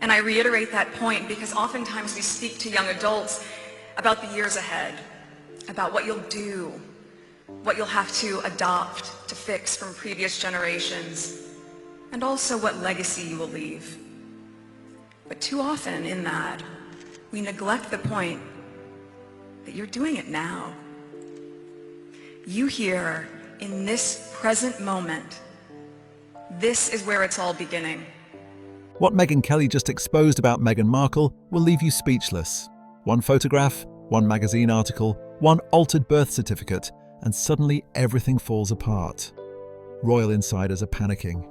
And I reiterate that point because oftentimes we speak to young adults about the years ahead, about what you'll do, what you'll have to adopt to fix from previous generations, and also what legacy you will leave. But too often in that, we neglect the point that you're doing it now. You here, in this present moment, this is where it's all beginning. What Megyn Kelly just exposed about Meghan Markle will leave you speechless. One photograph, one magazine article, one altered birth certificate, and suddenly everything falls apart. Royal insiders are panicking.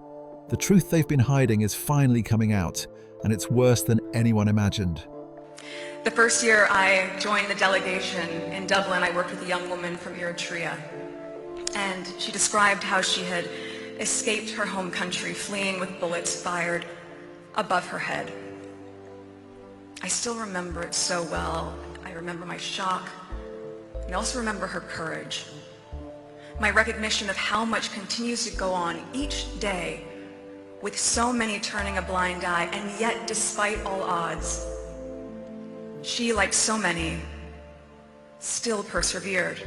The truth they've been hiding is finally coming out, and it's worse than anyone imagined. The first year I joined the delegation in Dublin, I worked with a young woman from Eritrea, and she described how she had escaped her home country, fleeing with bullets fired above her head. I still remember it so well. I remember my shock, and I also remember her courage. My recognition of how much continues to go on each day with so many turning a blind eye, and yet despite all odds, she, like so many, still persevered.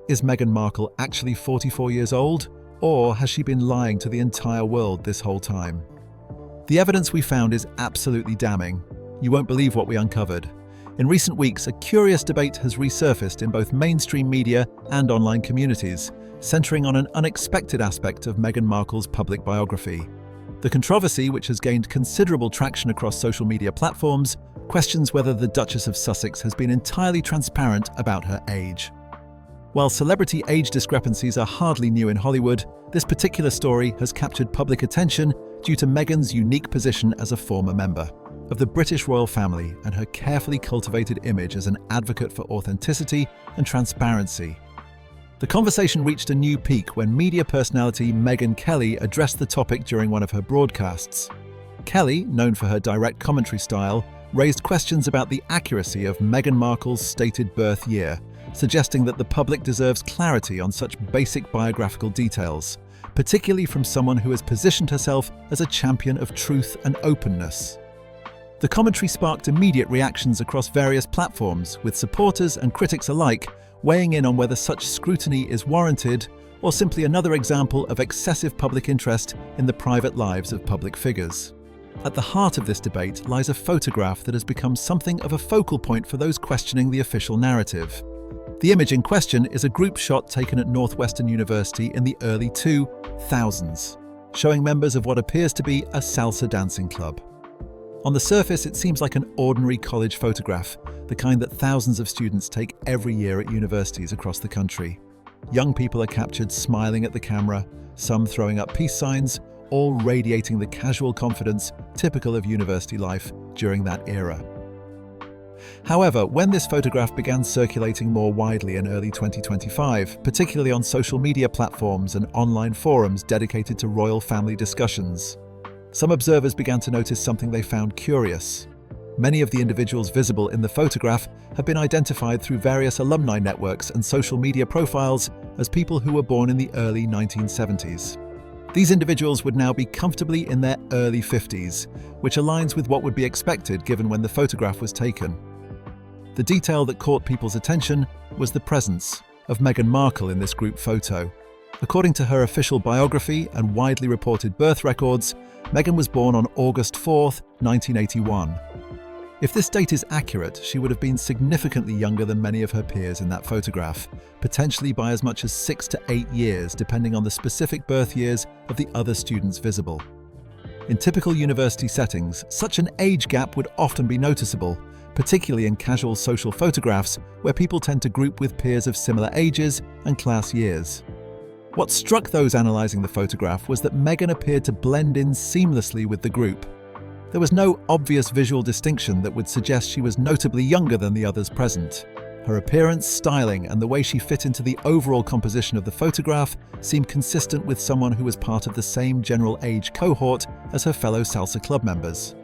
Is Meghan Markle actually 44 years old, or has she been lying to the entire world this whole time? The evidence we found is absolutely damning. You won't believe what we uncovered. In recent weeks, a curious debate has resurfaced in both mainstream media and online communities, centering on an unexpected aspect of Meghan Markle's public biography. The controversy, which has gained considerable traction across social media platforms, questions whether the Duchess of Sussex has been entirely transparent about her age. While celebrity age discrepancies are hardly new in Hollywood, this particular story has captured public attention due to Meghan's unique position as a former member of the British royal family and her carefully cultivated image as an advocate for authenticity and transparency. The conversation reached a new peak when media personality Megyn Kelly addressed the topic during one of her broadcasts. Kelly, known for her direct commentary style, raised questions about the accuracy of Meghan Markle's stated birth year, suggesting that the public deserves clarity on such basic biographical details, particularly from someone who has positioned herself as a champion of truth and openness. The commentary sparked immediate reactions across various platforms, with supporters and critics alike weighing in on whether such scrutiny is warranted or simply another example of excessive public interest in the private lives of public figures. At the heart of this debate lies a photograph that has become something of a focal point for those questioning the official narrative. The image in question is a group shot taken at Northwestern University in the early 2000s, showing members of what appears to be a salsa dancing club. On the surface, it seems like an ordinary college photograph, the kind that thousands of students take every year at universities across the country. Young people are captured smiling at the camera, some throwing up peace signs, all radiating the casual confidence typical of university life during that era. However, when this photograph began circulating more widely in early 2025, particularly on social media platforms and online forums dedicated to royal family discussions, some observers began to notice something they found curious. Many of the individuals visible in the photograph have been identified through various alumni networks and social media profiles as people who were born in the early 1970s. These individuals would now be comfortably in their early 50s, which aligns with what would be expected given when the photograph was taken. The detail that caught people's attention was the presence of Meghan Markle in this group photo. According to her official biography and widely reported birth records, Meghan was born on August 4, 1981. If this date is accurate, she would have been significantly younger than many of her peers in that photograph, potentially by as much as 6 to 8 years, depending on the specific birth years of the other students visible. In typical university settings, such an age gap would often be noticeable, particularly in casual social photographs where people tend to group with peers of similar ages and class years. What struck those analysing the photograph was that Meghan appeared to blend in seamlessly with the group. There was no obvious visual distinction that would suggest she was notably younger than the others present. Her appearance, styling, and the way she fit into the overall composition of the photograph seemed consistent with someone who was part of the same general age cohort as her fellow salsa club members.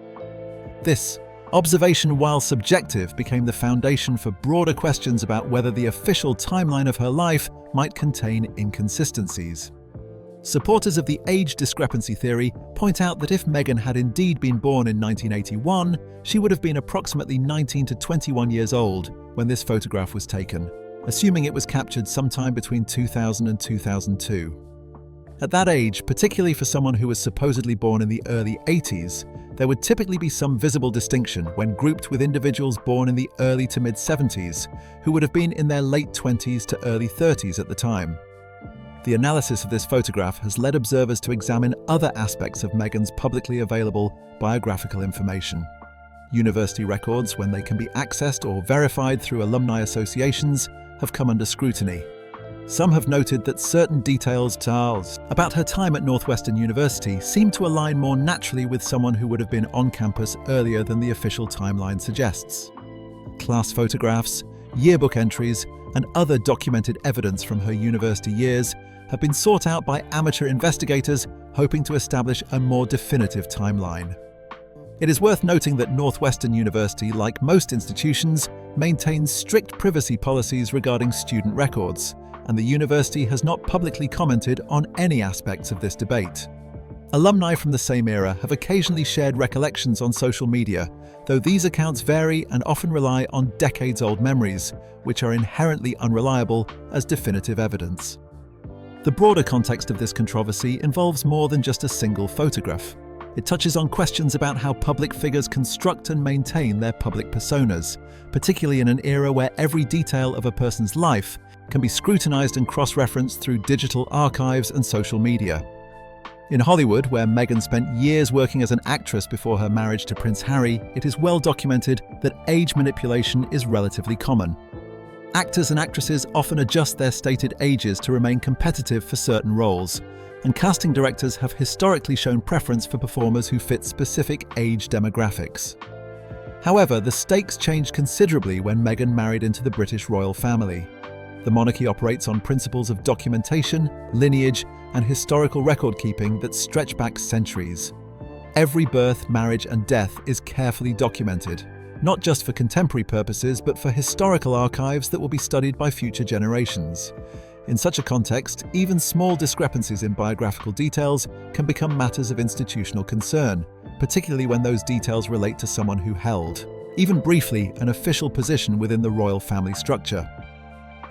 This observation, while subjective, became the foundation for broader questions about whether the official timeline of her life might contain inconsistencies. Supporters of the age discrepancy theory point out that if Meghan had indeed been born in 1981, she would have been approximately 19 to 21 years old when this photograph was taken, assuming it was captured sometime between 2000 and 2002. At that age, particularly for someone who was supposedly born in the early 80s, there would typically be some visible distinction when grouped with individuals born in the early to mid-70s, who would have been in their late 20s to early 30s at the time. The analysis of this photograph has led observers to examine other aspects of Meghan's publicly available biographical information. University records, when they can be accessed or verified through alumni associations, have come under scrutiny. Some have noted that certain details about her time at Northwestern University seem to align more naturally with someone who would have been on campus earlier than the official timeline suggests. Class photographs, yearbook entries, and other documented evidence from her university years have been sought out by amateur investigators hoping to establish a more definitive timeline. It is worth noting that Northwestern University, like most institutions, maintains strict privacy policies regarding student records, and the university has not publicly commented on any aspects of this debate. Alumni from the same era have occasionally shared recollections on social media, though these accounts vary and often rely on decades-old memories, which are inherently unreliable as definitive evidence. The broader context of this controversy involves more than just a single photograph. It touches on questions about how public figures construct and maintain their public personas, particularly in an era where every detail of a person's life can be scrutinized and cross-referenced through digital archives and social media. In Hollywood, where Meghan spent years working as an actress before her marriage to Prince Harry, it is well documented that age manipulation is relatively common. Actors and actresses often adjust their stated ages to remain competitive for certain roles, and casting directors have historically shown preference for performers who fit specific age demographics. However, the stakes changed considerably when Meghan married into the British royal family. The monarchy operates on principles of documentation, lineage, and historical record-keeping that stretch back centuries. Every birth, marriage, and death is carefully documented, not just for contemporary purposes, but for historical archives that will be studied by future generations. In such a context, even small discrepancies in biographical details can become matters of institutional concern, particularly when those details relate to someone who held, even briefly, an official position within the royal family structure.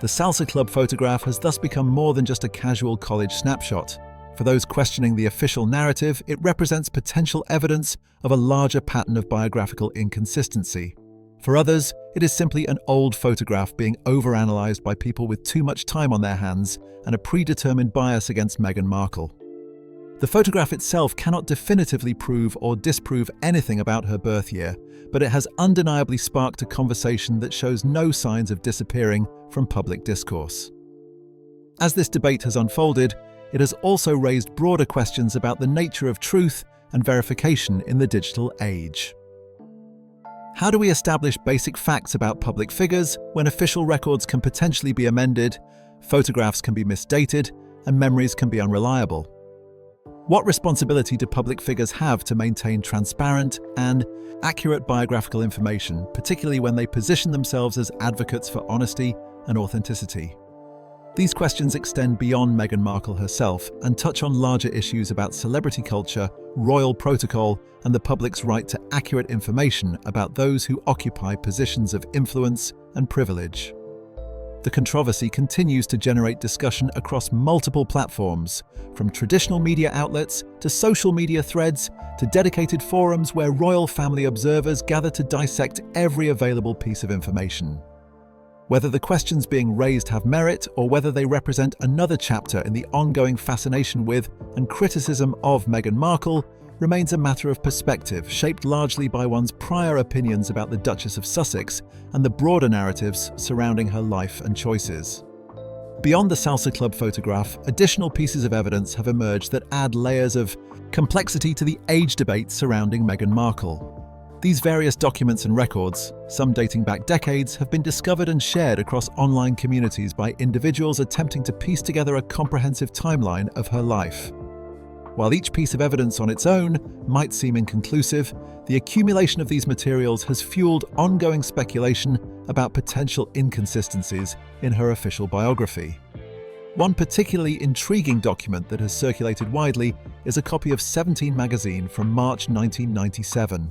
The Salsa Club photograph has thus become more than just a casual college snapshot. For those questioning the official narrative, it represents potential evidence of a larger pattern of biographical inconsistency. For others, it is simply an old photograph being overanalyzed by people with too much time on their hands and a predetermined bias against Meghan Markle. The photograph itself cannot definitively prove or disprove anything about her birth year, but it has undeniably sparked a conversation that shows no signs of disappearing from public discourse. As this debate has unfolded, it has also raised broader questions about the nature of truth and verification in the digital age. How do we establish basic facts about public figures when official records can potentially be amended, photographs can be misdated, and memories can be unreliable? What responsibility do public figures have to maintain transparent and accurate biographical information, particularly when they position themselves as advocates for honesty and authenticity? These questions extend beyond Meghan Markle herself and touch on larger issues about celebrity culture, royal protocol, and the public's right to accurate information about those who occupy positions of influence and privilege. The controversy continues to generate discussion across multiple platforms, from traditional media outlets to social media threads to dedicated forums where royal family observers gather to dissect every available piece of information. Whether the questions being raised have merit or whether they represent another chapter in the ongoing fascination with and criticism of Meghan Markle remains a matter of perspective, shaped largely by one's prior opinions about the Duchess of Sussex and the broader narratives surrounding her life and choices. Beyond the Salsa Club photograph, additional pieces of evidence have emerged that add layers of complexity to the age debate surrounding Meghan Markle. These various documents and records, some dating back decades, have been discovered and shared across online communities by individuals attempting to piece together a comprehensive timeline of her life. While each piece of evidence on its own might seem inconclusive, the accumulation of these materials has fueled ongoing speculation about potential inconsistencies in her official biography. One particularly intriguing document that has circulated widely is a copy of 17 magazine from March 1997.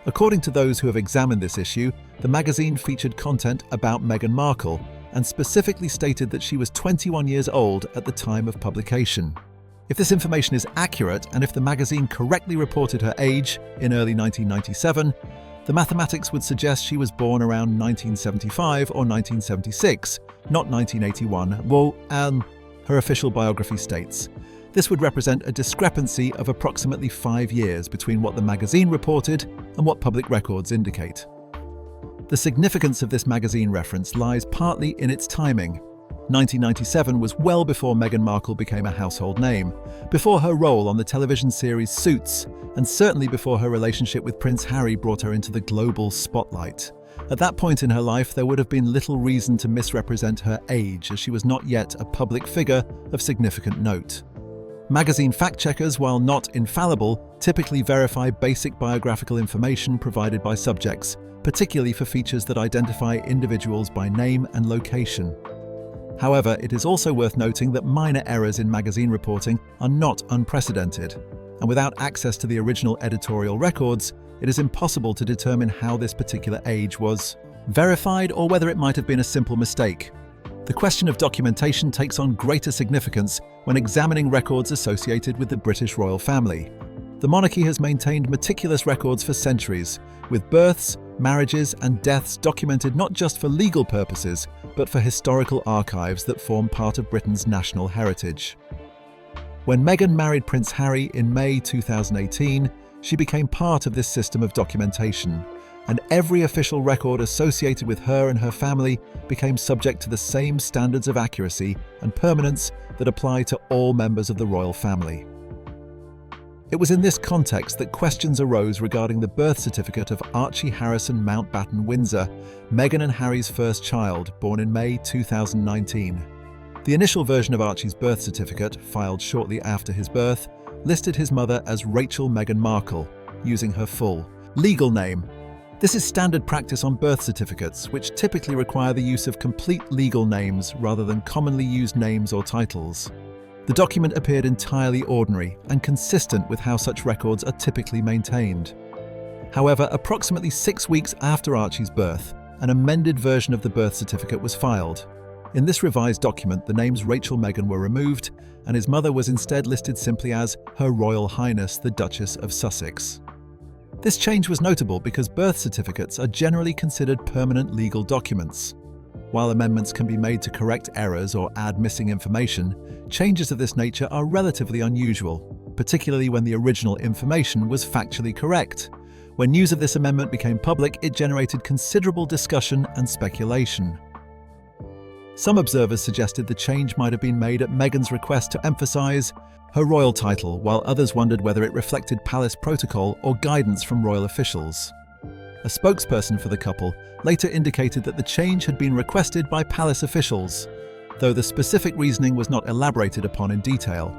According to those who have examined this issue, the magazine featured content about Meghan Markle and specifically stated that she was 21 years old at the time of publication. If this information is accurate, and if the magazine correctly reported her age in early 1997, the mathematics would suggest she was born around 1975 or 1976, not 1981, her official biography states. This would represent a discrepancy of approximately 5 years between what the magazine reported and what public records indicate. The significance of this magazine reference lies partly in its timing. 1997 was well before Meghan Markle became a household name, before her role on the television series Suits, and certainly before her relationship with Prince Harry brought her into the global spotlight. At that point in her life, there would have been little reason to misrepresent her age, as she was not yet a public figure of significant note. Magazine fact-checkers, while not infallible, typically verify basic biographical information provided by subjects, particularly for features that identify individuals by name and location. However, it is also worth noting that minor errors in magazine reporting are not unprecedented, and without access to the original editorial records, it is impossible to determine how this particular age was verified or whether it might have been a simple mistake. The question of documentation takes on greater significance when examining records associated with the British royal family. The monarchy has maintained meticulous records for centuries, with births, marriages, and deaths documented not just for legal purposes, but for historical archives that form part of Britain's national heritage. When Meghan married Prince Harry in May 2018, she became part of this system of documentation, and every official record associated with her and her family became subject to the same standards of accuracy and permanence that apply to all members of the royal family. It was in this context that questions arose regarding the birth certificate of Archie Harrison Mountbatten Windsor, Meghan and Harry's first child, born in May 2019. The initial version of Archie's birth certificate, filed shortly after his birth, listed his mother as Rachel Meghan Markle, using her full legal name. This is standard practice on birth certificates, which typically require the use of complete legal names rather than commonly used names or titles. The document appeared entirely ordinary and consistent with how such records are typically maintained. However, approximately 6 weeks after Archie's birth, an amended version of the birth certificate was filed. In this revised document, the names Rachel Meghan were removed, and his mother was instead listed simply as Her Royal Highness the Duchess of Sussex. This change was notable because birth certificates are generally considered permanent legal documents. While amendments can be made to correct errors or add missing information, changes of this nature are relatively unusual, particularly when the original information was factually correct. When news of this amendment became public, it generated considerable discussion and speculation. Some observers suggested the change might have been made at Meghan's request to emphasize her royal title, while others wondered whether it reflected palace protocol or guidance from royal officials. A spokesperson for the couple later indicated that the change had been requested by palace officials, though the specific reasoning was not elaborated upon in detail.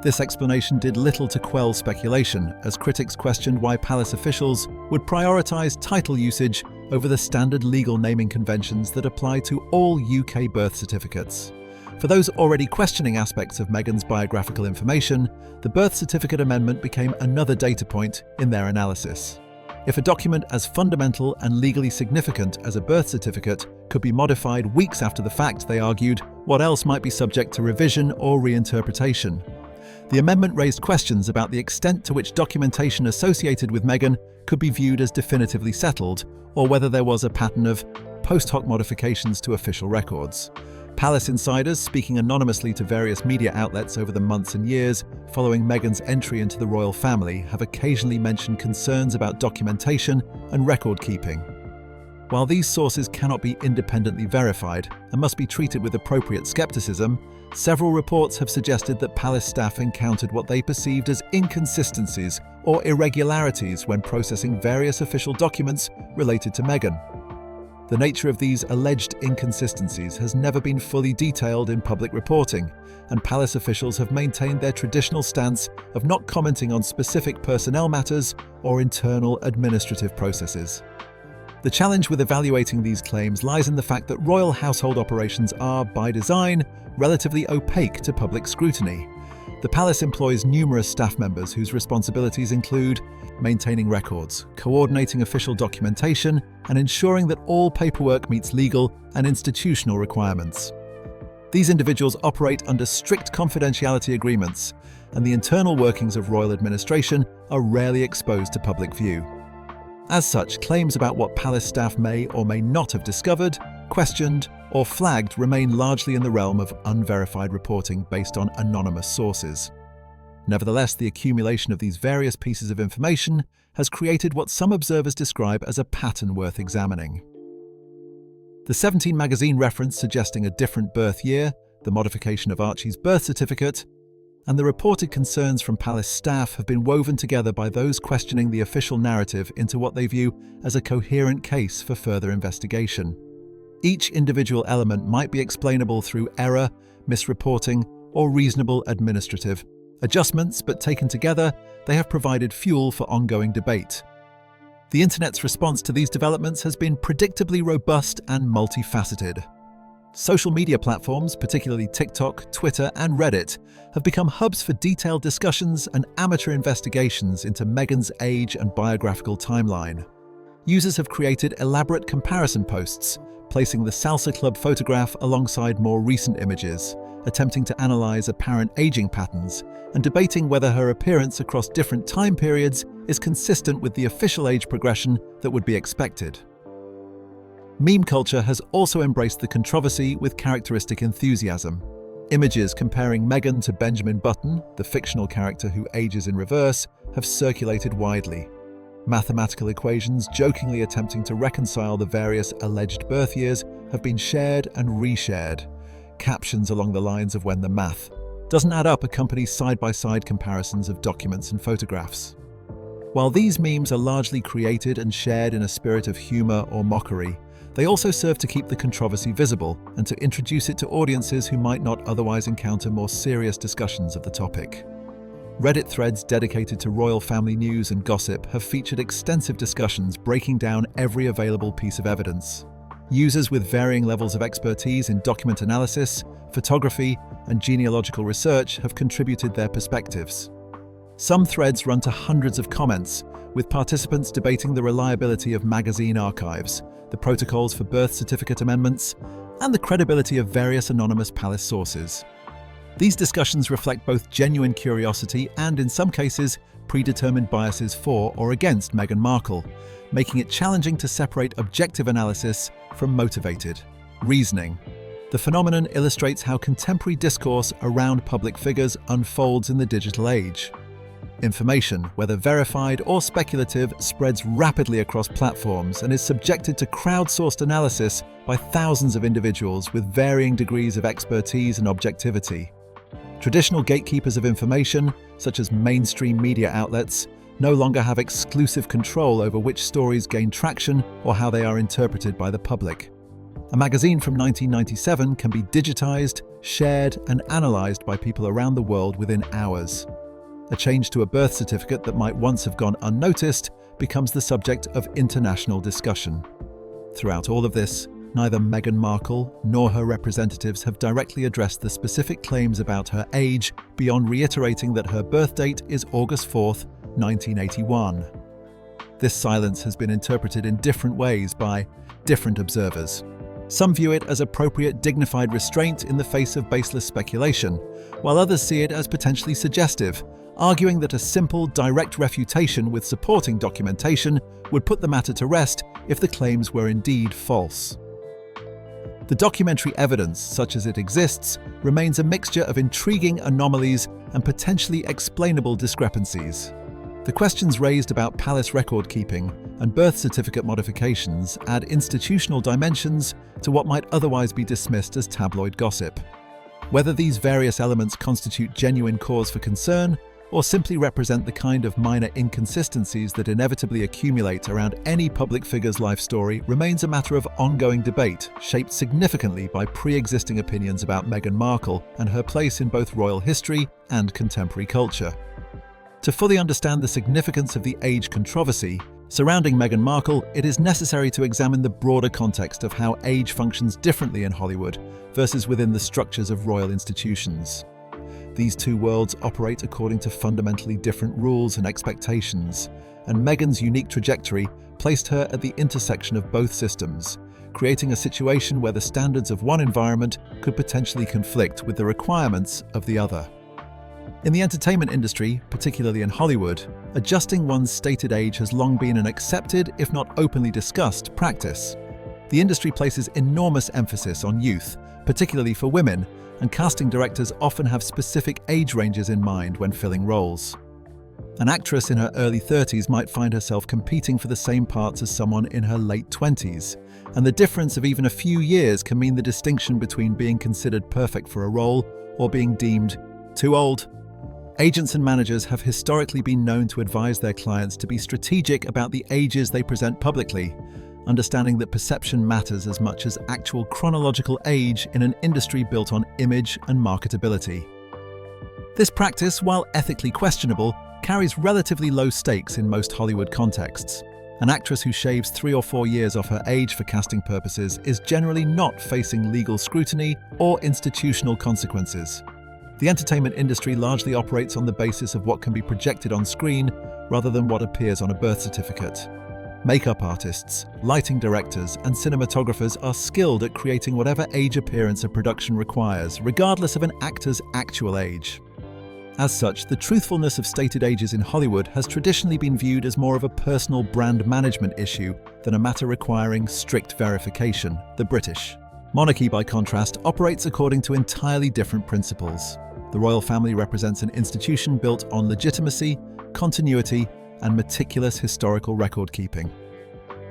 This explanation did little to quell speculation, as critics questioned why palace officials would prioritize title usage over the standard legal naming conventions that apply to all UK birth certificates. For those already questioning aspects of Meghan's biographical information, the birth certificate amendment became another data point in their analysis. If a document as fundamental and legally significant as a birth certificate could be modified weeks after the fact, they argued, what else might be subject to revision or reinterpretation? The amendment raised questions about the extent to which documentation associated with Meghan could be viewed as definitively settled, or whether there was a pattern of post hoc modifications to official records. Palace insiders, speaking anonymously to various media outlets over the months and years following Meghan's entry into the royal family, have occasionally mentioned concerns about documentation and record keeping. While these sources cannot be independently verified and must be treated with appropriate skepticism, several reports have suggested that palace staff encountered what they perceived as inconsistencies or irregularities when processing various official documents related to Meghan. The nature of these alleged inconsistencies has never been fully detailed in public reporting, and palace officials have maintained their traditional stance of not commenting on specific personnel matters or internal administrative processes. The challenge with evaluating these claims lies in the fact that royal household operations are, by design, relatively opaque to public scrutiny. The palace employs numerous staff members whose responsibilities include maintaining records, coordinating official documentation, and ensuring that all paperwork meets legal and institutional requirements. These individuals operate under strict confidentiality agreements, and the internal workings of royal administration are rarely exposed to public view. As such, claims about what palace staff may or may not have discovered, questioned, or flagged remain largely in the realm of unverified reporting based on anonymous sources. Nevertheless, the accumulation of these various pieces of information has created what some observers describe as a pattern worth examining. The 17 magazine reference suggesting a different birth year, the modification of Archie's birth certificate, and the reported concerns from palace staff have been woven together by those questioning the official narrative into what they view as a coherent case for further investigation. Each individual element might be explainable through error, misreporting, or reasonable administrative adjustments, but taken together, they have provided fuel for ongoing debate. The internet's response to these developments has been predictably robust and multifaceted. Social media platforms, particularly TikTok, Twitter, and Reddit, have become hubs for detailed discussions and amateur investigations into Meghan's age and biographical timeline. Users have created elaborate comparison posts, placing the Salsa Club photograph alongside more recent images, attempting to analyze apparent aging patterns, and debating whether her appearance across different time periods is consistent with the official age progression that would be expected. Meme culture has also embraced the controversy with characteristic enthusiasm. Images comparing Meghan to Benjamin Button, the fictional character who ages in reverse, have circulated widely. Mathematical equations jokingly attempting to reconcile the various alleged birth years have been shared and reshared. Captions along the lines of "when the math doesn't add up" accompany side-by-side comparisons of documents and photographs. While these memes are largely created and shared in a spirit of humor or mockery, they also serve to keep the controversy visible and to introduce it to audiences who might not otherwise encounter more serious discussions of the topic. Reddit threads dedicated to royal family news and gossip have featured extensive discussions breaking down every available piece of evidence. Users with varying levels of expertise in document analysis, photography, and genealogical research have contributed their perspectives. Some threads run to hundreds of comments, with participants debating the reliability of magazine archives, the protocols for birth certificate amendments, and the credibility of various anonymous palace sources. These discussions reflect both genuine curiosity and, in some cases, predetermined biases for or against Meghan Markle, making it challenging to separate objective analysis from motivated reasoning. The phenomenon illustrates how contemporary discourse around public figures unfolds in the digital age. Information, whether verified or speculative, spreads rapidly across platforms and is subjected to crowdsourced analysis by thousands of individuals with varying degrees of expertise and objectivity. Traditional gatekeepers of information, such as mainstream media outlets, no longer have exclusive control over which stories gain traction or how they are interpreted by the public. A magazine from 1997 can be digitized, shared, and analyzed by people around the world within hours. A change to a birth certificate that might once have gone unnoticed becomes the subject of international discussion. Throughout all of this, neither Meghan Markle nor her representatives have directly addressed the specific claims about her age beyond reiterating that her birth date is August 4th, 1981. This silence has been interpreted in different ways by different observers. Some view it as appropriate, dignified restraint in the face of baseless speculation, while others see it as potentially suggestive, arguing that a simple, direct refutation with supporting documentation would put the matter to rest if the claims were indeed false. The documentary evidence, such as it exists, remains a mixture of intriguing anomalies and potentially explainable discrepancies. The questions raised about palace record-keeping and birth certificate modifications add institutional dimensions to what might otherwise be dismissed as tabloid gossip. Whether these various elements constitute genuine cause for concern or simply represent the kind of minor inconsistencies that inevitably accumulate around any public figure's life story remains a matter of ongoing debate, shaped significantly by pre-existing opinions about Meghan Markle and her place in both royal history and contemporary culture. To fully understand the significance of the age controversy, Surrounding Meghan Markle, it is necessary to examine the broader context of how age functions differently in Hollywood versus within the structures of royal institutions. These two worlds operate according to fundamentally different rules and expectations, and Meghan's unique trajectory placed her at the intersection of both systems, creating a situation where the standards of one environment could potentially conflict with the requirements of the other. In the entertainment industry, particularly in Hollywood, adjusting one's stated age has long been an accepted, if not openly discussed, practice. The industry places enormous emphasis on youth, particularly for women, and casting directors often have specific age ranges in mind when filling roles. An actress in her early 30s might find herself competing for the same parts as someone in her late 20s, and the difference of even a few years can mean the distinction between being considered perfect for a role or being deemed too old. Agents and managers have historically been known to advise their clients to be strategic about the ages they present publicly, understanding that perception matters as much as actual chronological age in an industry built on image and marketability. This practice, while ethically questionable, carries relatively low stakes in most Hollywood contexts. An actress who shaves 3 or 4 years off her age for casting purposes is generally not facing legal scrutiny or institutional consequences. The entertainment industry largely operates on the basis of what can be projected on screen rather than what appears on a birth certificate. Makeup artists, lighting directors, and cinematographers are skilled at creating whatever age appearance a production requires, regardless of an actor's actual age. As such, the truthfulness of stated ages in Hollywood has traditionally been viewed as more of a personal brand management issue than a matter requiring strict verification. The British monarchy, by contrast, operates according to entirely different principles. The royal family represents an institution built on legitimacy, continuity, and meticulous historical record-keeping.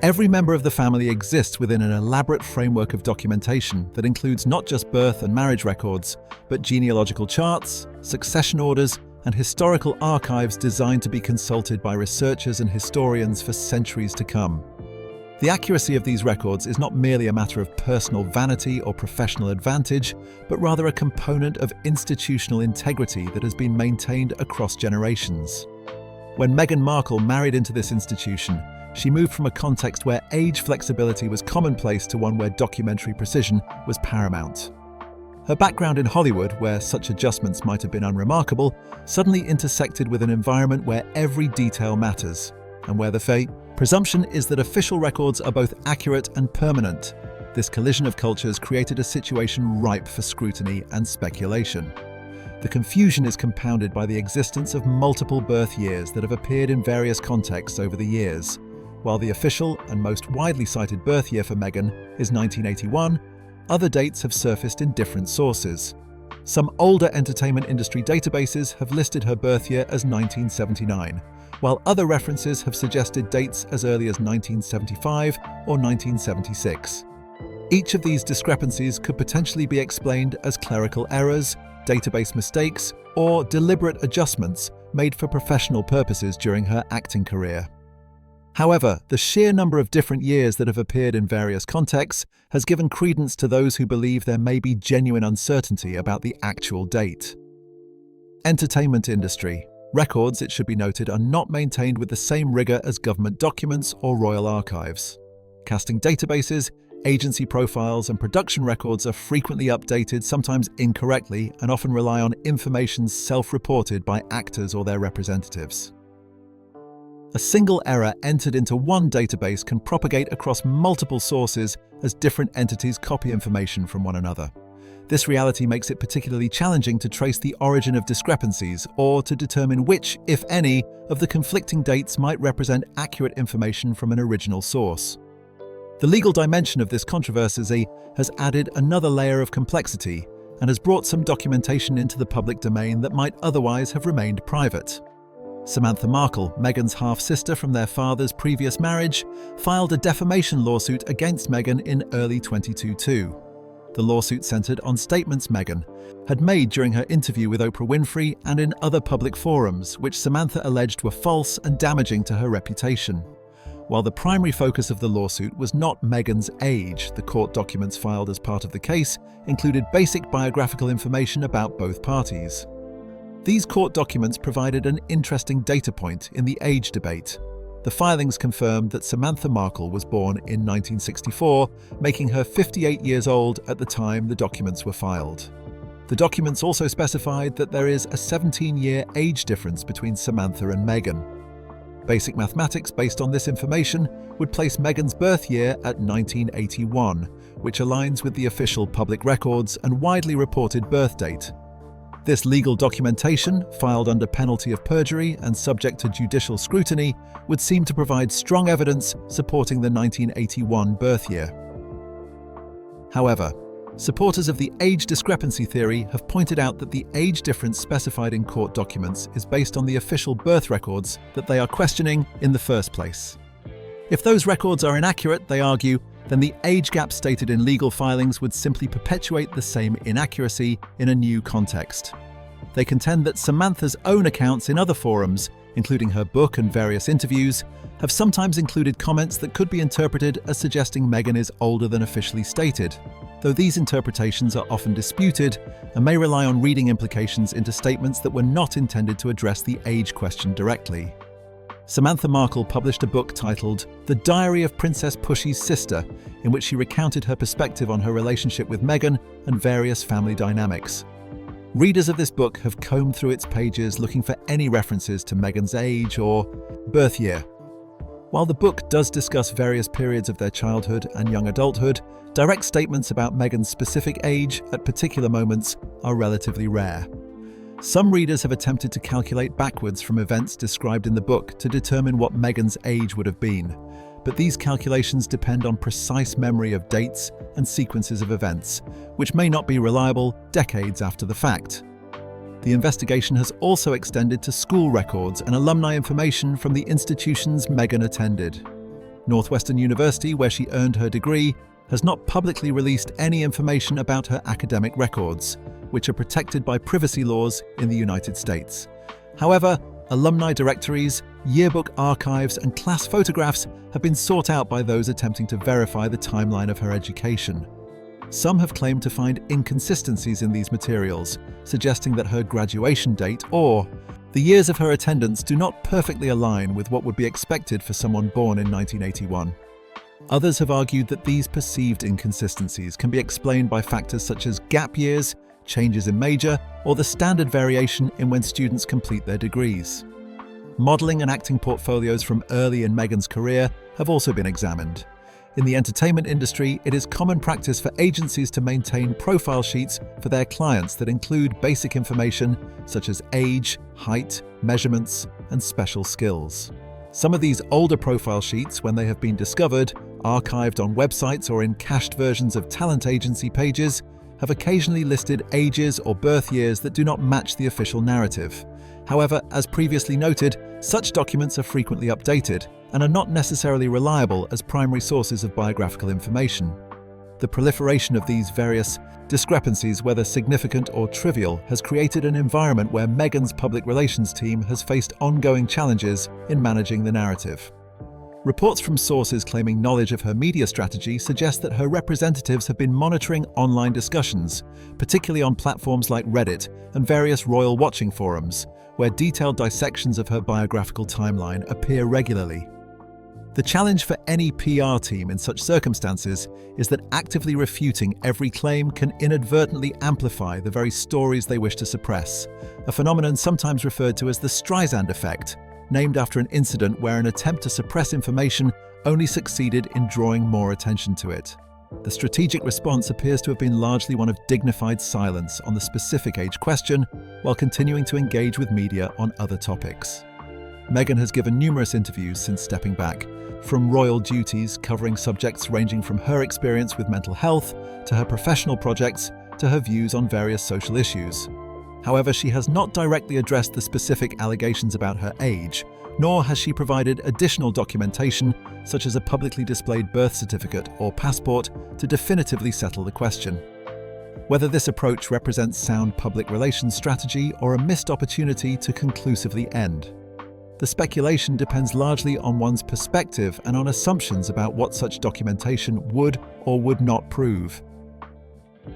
Every member of the family exists within an elaborate framework of documentation that includes not just birth and marriage records, but genealogical charts, succession orders, and historical archives designed to be consulted by researchers and historians for centuries to come. The accuracy of these records is not merely a matter of personal vanity or professional advantage, but rather a component of institutional integrity that has been maintained across generations. When Meghan Markle married into this institution, she moved from a context where age flexibility was commonplace to one where documentary precision was paramount. Her background in Hollywood, where such adjustments might have been unremarkable, suddenly intersected with an environment where every detail matters, and where the presumption is that official records are both accurate and permanent. This collision of cultures created a situation ripe for scrutiny and speculation. The confusion is compounded by the existence of multiple birth years that have appeared in various contexts over the years. While the official and most widely cited birth year for Meghan is 1981, other dates have surfaced in different sources. Some older entertainment industry databases have listed her birth year as 1979, while other references have suggested dates as early as 1975 or 1976. Each of these discrepancies could potentially be explained as clerical errors, database mistakes, or deliberate adjustments made for professional purposes during her acting career. However, the sheer number of different years that have appeared in various contexts has given credence to those who believe there may be genuine uncertainty about the actual date. Entertainment industry. Records, it should be noted, are not maintained with the same rigor as government documents or royal archives. Casting databases, agency profiles, and production records are frequently updated, sometimes incorrectly, and often rely on information self-reported by actors or their representatives. A single error entered into one database can propagate across multiple sources as different entities copy information from one another. This reality makes it particularly challenging to trace the origin of discrepancies or to determine which, if any, of the conflicting dates might represent accurate information from an original source. The legal dimension of this controversy has added another layer of complexity and has brought some documentation into the public domain that might otherwise have remained private. Samantha Markle, Meghan's half-sister from their father's previous marriage, filed a defamation lawsuit against Meghan in early 2022. The lawsuit centered on statements Meghan had made during her interview with Oprah Winfrey and in other public forums, which Samantha alleged were false and damaging to her reputation. While the primary focus of the lawsuit was not Meghan's age, the court documents filed as part of the case included basic biographical information about both parties. These court documents provided an interesting data point in the age debate. The filings confirmed that Samantha Markle was born in 1964, making her 58 years old at the time the documents were filed. The documents also specified that there is a 17-year age difference between Samantha and Meghan. Basic mathematics based on this information would place Meghan's birth year at 1981, which aligns with the official public records and widely reported birth date. This legal documentation, filed under penalty of perjury and subject to judicial scrutiny, would seem to provide strong evidence supporting the 1981 birth year. However, supporters of the age discrepancy theory have pointed out that the age difference specified in court documents is based on the official birth records that they are questioning in the first place. If those records are inaccurate, they argue, then the age gap stated in legal filings would simply perpetuate the same inaccuracy in a new context. They contend that Samantha's own accounts in other forums, including her book and various interviews, have sometimes included comments that could be interpreted as suggesting Meghan is older than officially stated, though these interpretations are often disputed and may rely on reading implications into statements that were not intended to address the age question directly. Samantha Markle published a book titled The Diary of Princess Pushy's Sister, in which she recounted her perspective on her relationship with Meghan and various family dynamics. Readers of this book have combed through its pages looking for any references to Meghan's age or birth year. While the book does discuss various periods of their childhood and young adulthood, direct statements about Meghan's specific age at particular moments are relatively rare. Some readers have attempted to calculate backwards from events described in the book to determine what Meghan's age would have been, but these calculations depend on precise memory of dates and sequences of events, which may not be reliable decades after the fact. The investigation has also extended to school records and alumni information from the institutions Meghan attended. Northwestern University, where she earned her degree, has not publicly released any information about her academic records, which are protected by privacy laws in the United States. However, alumni directories, yearbook archives, and class photographs have been sought out by those attempting to verify the timeline of her education. Some have claimed to find inconsistencies in these materials, suggesting that her graduation date or the years of her attendance do not perfectly align with what would be expected for someone born in 1981. Others have argued that these perceived inconsistencies can be explained by factors such as gap years, changes in major, or the standard variation in when students complete their degrees. Modelling and acting portfolios from early in Meghan's career have also been examined. In the entertainment industry, it is common practice for agencies to maintain profile sheets for their clients that include basic information such as age, height, measurements, and special skills. Some of these older profile sheets, when they have been discovered, archived on websites or in cached versions of talent agency pages, have occasionally listed ages or birth years that do not match the official narrative. However, as previously noted, such documents are frequently updated and are not necessarily reliable as primary sources of biographical information. The proliferation of these various discrepancies, whether significant or trivial, has created an environment where Meghan's public relations team has faced ongoing challenges in managing the narrative. Reports from sources claiming knowledge of her media strategy suggest that her representatives have been monitoring online discussions, particularly on platforms like Reddit and various royal watching forums, where detailed dissections of her biographical timeline appear regularly. The challenge for any PR team in such circumstances is that actively refuting every claim can inadvertently amplify the very stories they wish to suppress, a phenomenon sometimes referred to as the Streisand effect, named after an incident where an attempt to suppress information only succeeded in drawing more attention to it. The strategic response appears to have been largely one of dignified silence on the specific age question, while continuing to engage with media on other topics. Meghan has given numerous interviews since stepping back, from royal duties covering subjects ranging from her experience with mental health to her professional projects to her views on various social issues. However, she has not directly addressed the specific allegations about her age, nor has she provided additional documentation, such as a publicly displayed birth certificate or passport, to definitively settle the question. Whether this approach represents sound public relations strategy or a missed opportunity to conclusively end. The speculation depends largely on one's perspective and on assumptions about what such documentation would or would not prove.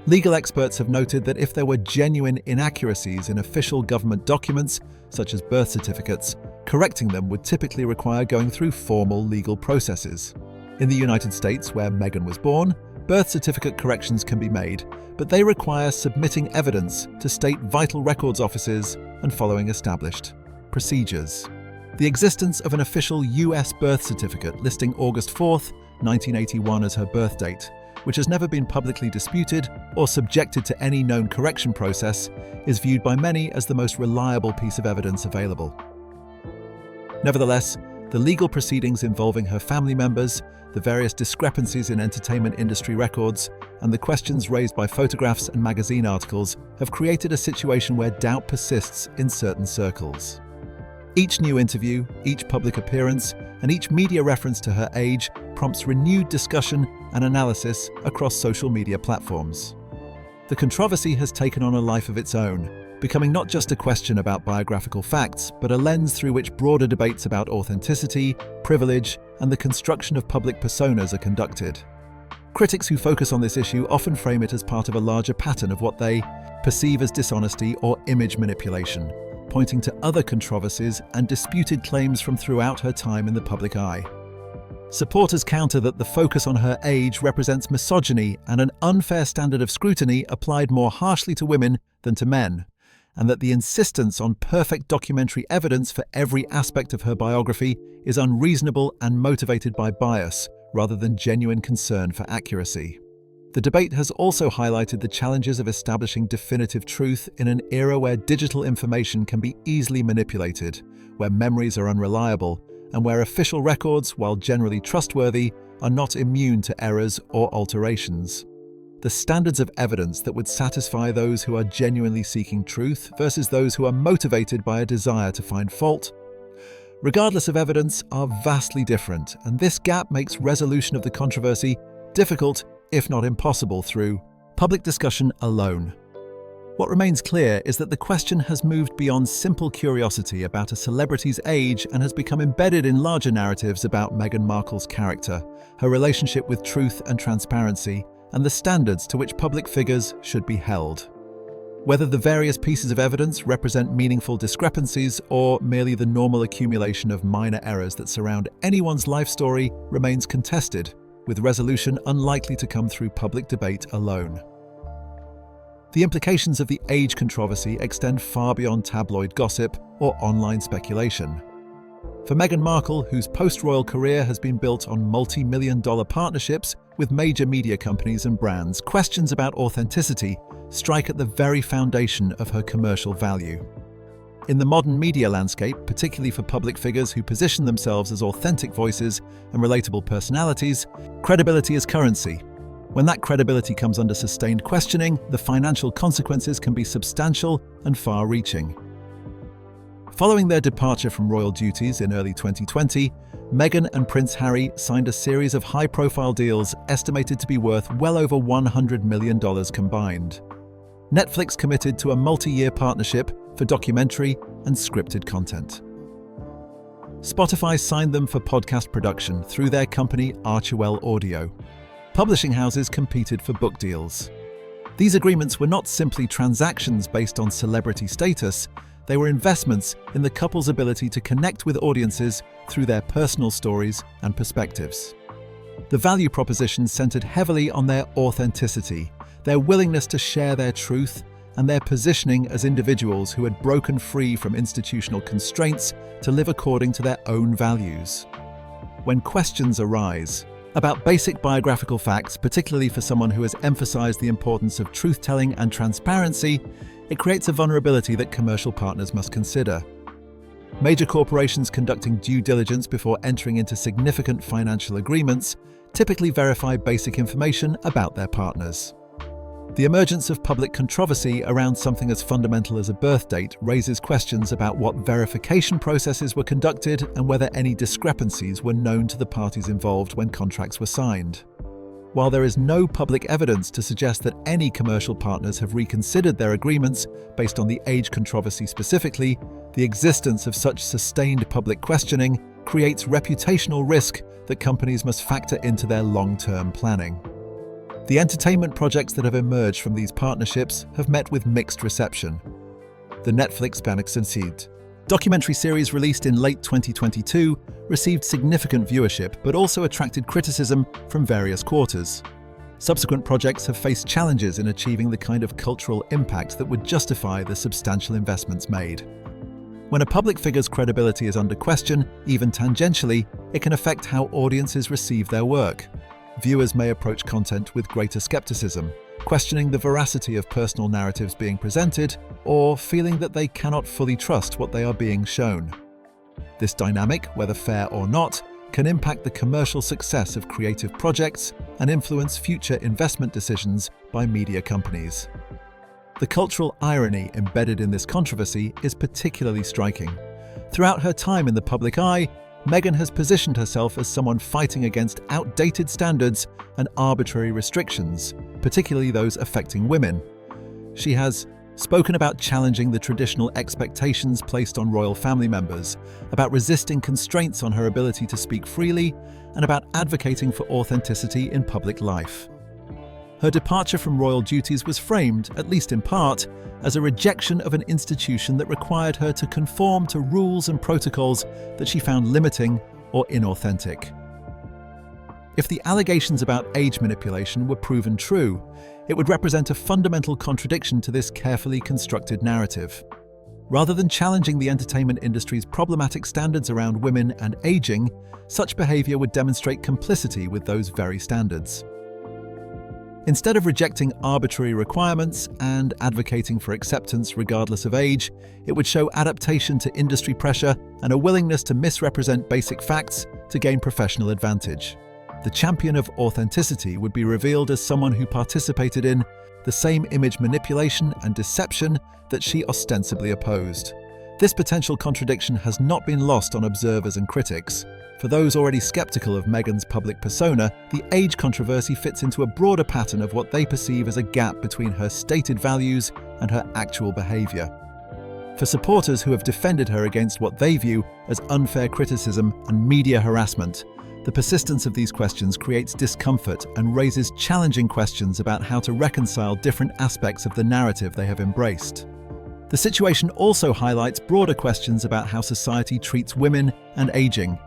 Legal experts have noted that if there were genuine inaccuracies in official government documents, such as birth certificates, correcting them would typically require going through formal legal processes. In the United States, where Meghan was born, birth certificate corrections can be made, but they require submitting evidence to state vital records offices and following established procedures. The existence of an official US birth certificate listing August 4th, 1981 as her birth date, which has never been publicly disputed or subjected to any known correction process, is viewed by many as the most reliable piece of evidence available. Nevertheless, the legal proceedings involving her family members, the various discrepancies in entertainment industry records, and the questions raised by photographs and magazine articles have created a situation where doubt persists in certain circles. Each new interview, each public appearance, and each media reference to her age prompts renewed discussion and analysis across social media platforms. The controversy has taken on a life of its own, becoming not just a question about biographical facts, but a lens through which broader debates about authenticity, privilege, and the construction of public personas are conducted. Critics who focus on this issue often frame it as part of a larger pattern of what they perceive as dishonesty or image manipulation, pointing to other controversies and disputed claims from throughout her time in the public eye. Supporters counter that the focus on her age represents misogyny and an unfair standard of scrutiny applied more harshly to women than to men, and that the insistence on perfect documentary evidence for every aspect of her biography is unreasonable and motivated by bias rather than genuine concern for accuracy. The debate has also highlighted the challenges of establishing definitive truth in an era where digital information can be easily manipulated, where memories are unreliable, and where official records, while generally trustworthy, are not immune to errors or alterations. The standards of evidence that would satisfy those who are genuinely seeking truth versus those who are motivated by a desire to find fault, regardless of evidence, are vastly different, and this gap makes resolution of the controversy difficult, if not impossible, through public discussion alone. What remains clear is that the question has moved beyond simple curiosity about a celebrity's age and has become embedded in larger narratives about Meghan Markle's character, her relationship with truth and transparency, and the standards to which public figures should be held. Whether the various pieces of evidence represent meaningful discrepancies or merely the normal accumulation of minor errors that surround anyone's life story remains contested, with resolution unlikely to come through public debate alone. The implications of the age controversy extend far beyond tabloid gossip or online speculation. For Meghan Markle, whose post-royal career has been built on multi-million-dollar partnerships with major media companies and brands, questions about authenticity strike at the very foundation of her commercial value. In the modern media landscape, particularly for public figures who position themselves as authentic voices and relatable personalities, credibility is currency. When that credibility comes under sustained questioning, the financial consequences can be substantial and far-reaching. Following their departure from royal duties in early 2020, Meghan and Prince Harry signed a series of high-profile deals estimated to be worth well over $100 million combined. Netflix committed to a multi-year partnership for documentary and scripted content. Spotify signed them for podcast production through their company Archival Audio. Publishing houses competed for book deals. These agreements were not simply transactions based on celebrity status, they were investments in the couple's ability to connect with audiences through their personal stories and perspectives. The value proposition centered heavily on their authenticity, their willingness to share their truth, and their positioning as individuals who had broken free from institutional constraints to live according to their own values. When questions arise about basic biographical facts, particularly for someone who has emphasized the importance of truth-telling and transparency, it creates a vulnerability that commercial partners must consider. Major corporations conducting due diligence before entering into significant financial agreements typically verify basic information about their partners. The emergence of public controversy around something as fundamental as a birth date raises questions about what verification processes were conducted and whether any discrepancies were known to the parties involved when contracts were signed. While there is no public evidence to suggest that any commercial partners have reconsidered their agreements based on the age controversy specifically, the existence of such sustained public questioning creates reputational risk that companies must factor into their long-term planning. The entertainment projects that have emerged from these partnerships have met with mixed reception. The Netflix Panicking, Documentary series released in late 2022 received significant viewership but also attracted criticism from various quarters. Subsequent projects have faced challenges in achieving the kind of cultural impact that would justify the substantial investments made. When a public figure's credibility is under question, even tangentially, it can affect how audiences receive their work. Viewers may approach content with greater skepticism, questioning the veracity of personal narratives being presented, or feeling that they cannot fully trust what they are being shown. This dynamic, whether fair or not, can impact the commercial success of creative projects and influence future investment decisions by media companies. The cultural irony embedded in this controversy is particularly striking. Throughout her time in the public eye, Meghan has positioned herself as someone fighting against outdated standards and arbitrary restrictions, particularly those affecting women. She has spoken about challenging the traditional expectations placed on royal family members, about resisting constraints on her ability to speak freely, and about advocating for authenticity in public life. Her departure from royal duties was framed, at least in part, as a rejection of an institution that required her to conform to rules and protocols that she found limiting or inauthentic. If the allegations about age manipulation were proven true, it would represent a fundamental contradiction to this carefully constructed narrative. Rather than challenging the entertainment industry's problematic standards around women and aging, such behavior would demonstrate complicity with those very standards. Instead of rejecting arbitrary requirements and advocating for acceptance regardless of age, it would show adaptation to industry pressure and a willingness to misrepresent basic facts to gain professional advantage. The champion of authenticity would be revealed as someone who participated in the same image manipulation and deception that she ostensibly opposed. This potential contradiction has not been lost on observers and critics. For those already skeptical of Meghan's public persona, the age controversy fits into a broader pattern of what they perceive as a gap between her stated values and her actual behavior. For supporters who have defended her against what they view as unfair criticism and media harassment, the persistence of these questions creates discomfort and raises challenging questions about how to reconcile different aspects of the narrative they have embraced. The situation also highlights broader questions about how society treats women and aging,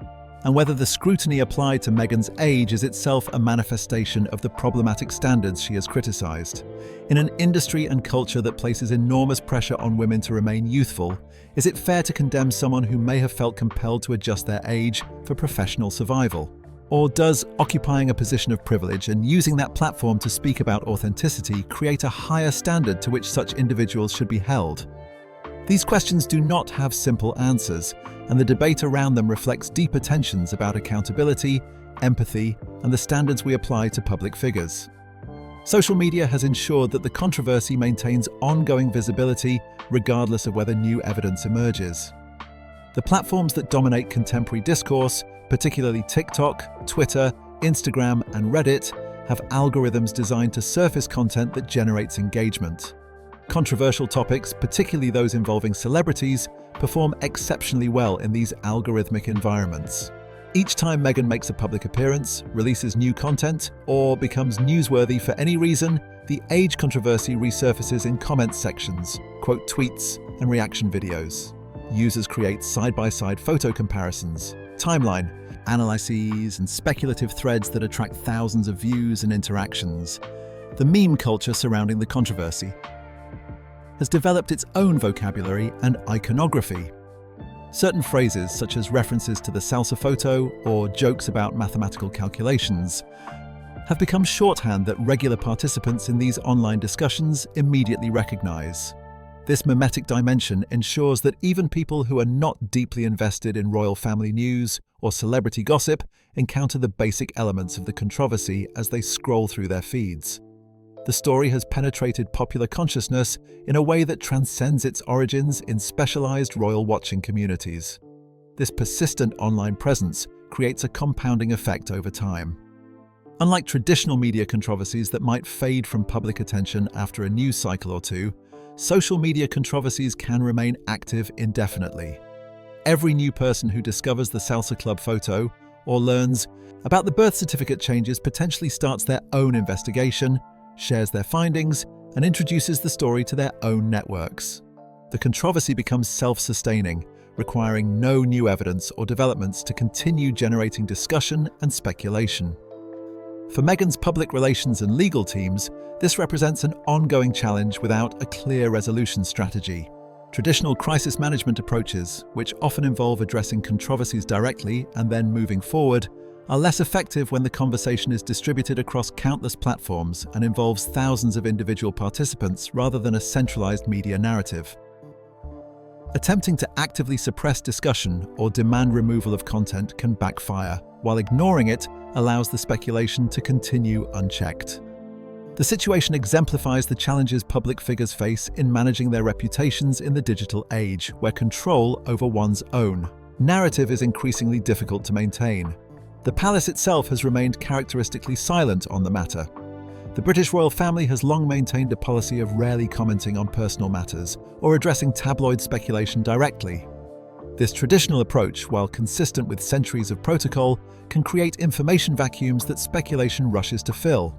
and whether the scrutiny applied to Meghan's age is itself a manifestation of the problematic standards she has criticised. In an industry and culture that places enormous pressure on women to remain youthful, is it fair to condemn someone who may have felt compelled to adjust their age for professional survival? Or does occupying a position of privilege and using that platform to speak about authenticity create a higher standard to which such individuals should be held? These questions do not have simple answers, and the debate around them reflects deeper tensions about accountability, empathy, and the standards we apply to public figures. Social media has ensured that the controversy maintains ongoing visibility regardless of whether new evidence emerges. The platforms that dominate contemporary discourse, particularly TikTok, Twitter, Instagram, and Reddit, have algorithms designed to surface content that generates engagement. Controversial topics, particularly those involving celebrities, perform exceptionally well in these algorithmic environments. Each time Meghan makes a public appearance, releases new content, or becomes newsworthy for any reason, the age controversy resurfaces in comments sections, quote tweets, and reaction videos. Users create side-by-side photo comparisons, timeline analyses, and speculative threads that attract thousands of views and interactions. The meme culture surrounding the controversy has developed its own vocabulary and iconography. Certain phrases, such as references to the salsa photo or jokes about mathematical calculations, have become shorthand that regular participants in these online discussions immediately recognize. This mimetic dimension ensures that even people who are not deeply invested in royal family news or celebrity gossip encounter the basic elements of the controversy as they scroll through their feeds. The story has penetrated popular consciousness in a way that transcends its origins in specialized royal watching communities. This persistent online presence creates a compounding effect over time. Unlike traditional media controversies that might fade from public attention after a news cycle or two, social media controversies can remain active indefinitely. Every new person who discovers the Salsa Club photo or learns about the birth certificate changes potentially starts their own investigation, shares their findings, and introduces the story to their own networks. The controversy becomes self-sustaining, requiring no new evidence or developments to continue generating discussion and speculation. For Meghan's public relations and legal teams, this represents an ongoing challenge without a clear resolution strategy. Traditional crisis management approaches, which often involve addressing controversies directly and then moving forward, are less effective when the conversation is distributed across countless platforms and involves thousands of individual participants rather than a centralized media narrative. Attempting to actively suppress discussion or demand removal of content can backfire, while ignoring it allows the speculation to continue unchecked. The situation exemplifies the challenges public figures face in managing their reputations in the digital age, where control over one's own narrative is increasingly difficult to maintain. The palace itself has remained characteristically silent on the matter. The British royal family has long maintained a policy of rarely commenting on personal matters or addressing tabloid speculation directly. This traditional approach, while consistent with centuries of protocol, can create information vacuums that speculation rushes to fill.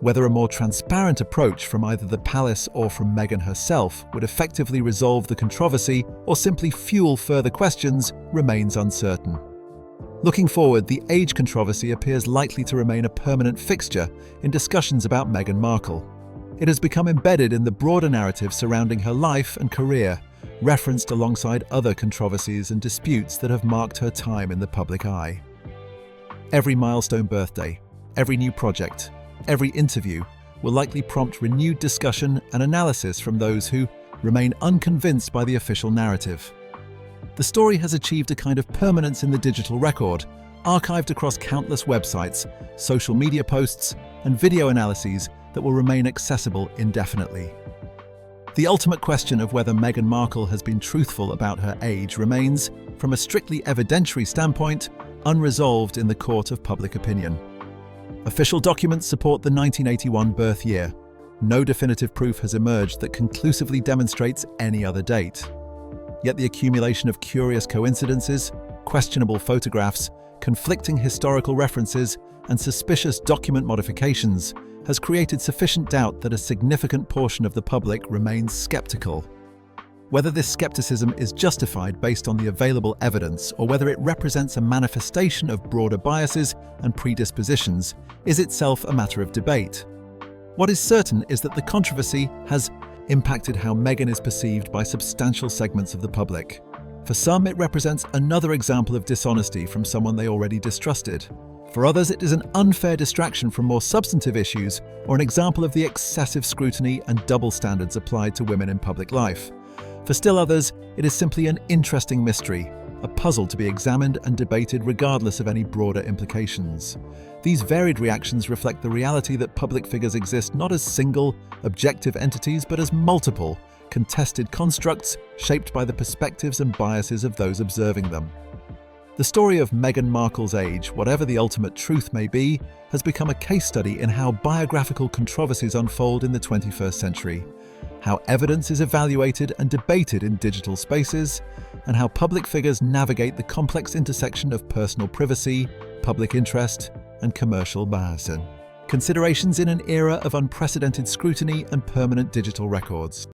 Whether a more transparent approach from either the palace or from Meghan herself would effectively resolve the controversy or simply fuel further questions remains uncertain. Looking forward, the age controversy appears likely to remain a permanent fixture in discussions about Meghan Markle. It has become embedded in the broader narrative surrounding her life and career, referenced alongside other controversies and disputes that have marked her time in the public eye. Every milestone birthday, every new project, every interview will likely prompt renewed discussion and analysis from those who remain unconvinced by the official narrative. The story has achieved a kind of permanence in the digital record, archived across countless websites, social media posts, and video analyses that will remain accessible indefinitely. The ultimate question of whether Meghan Markle has been truthful about her age remains, from a strictly evidentiary standpoint, unresolved in the court of public opinion. Official documents support the 1981 birth year. No definitive proof has emerged that conclusively demonstrates any other date. Yet the accumulation of curious coincidences, questionable photographs, conflicting historical references, and suspicious document modifications has created sufficient doubt that a significant portion of the public remains skeptical. Whether this skepticism is justified based on the available evidence or whether it represents a manifestation of broader biases and predispositions is itself a matter of debate. What is certain is that the controversy has impacted how Meghan is perceived by substantial segments of the public. For some, it represents another example of dishonesty from someone they already distrusted. For others, it is an unfair distraction from more substantive issues or an example of the excessive scrutiny and double standards applied to women in public life. For still others, it is simply an interesting mystery, a puzzle to be examined and debated regardless of any broader implications. These varied reactions reflect the reality that public figures exist not as single, objective entities, but as multiple, contested constructs shaped by the perspectives and biases of those observing them. The story of Meghan Markle's age, whatever the ultimate truth may be, has become a case study in how biographical controversies unfold in the 21st century, how evidence is evaluated and debated in digital spaces, and how public figures navigate the complex intersection of personal privacy, public interest, and commercial bias. Considerations in an era of unprecedented scrutiny and permanent digital records.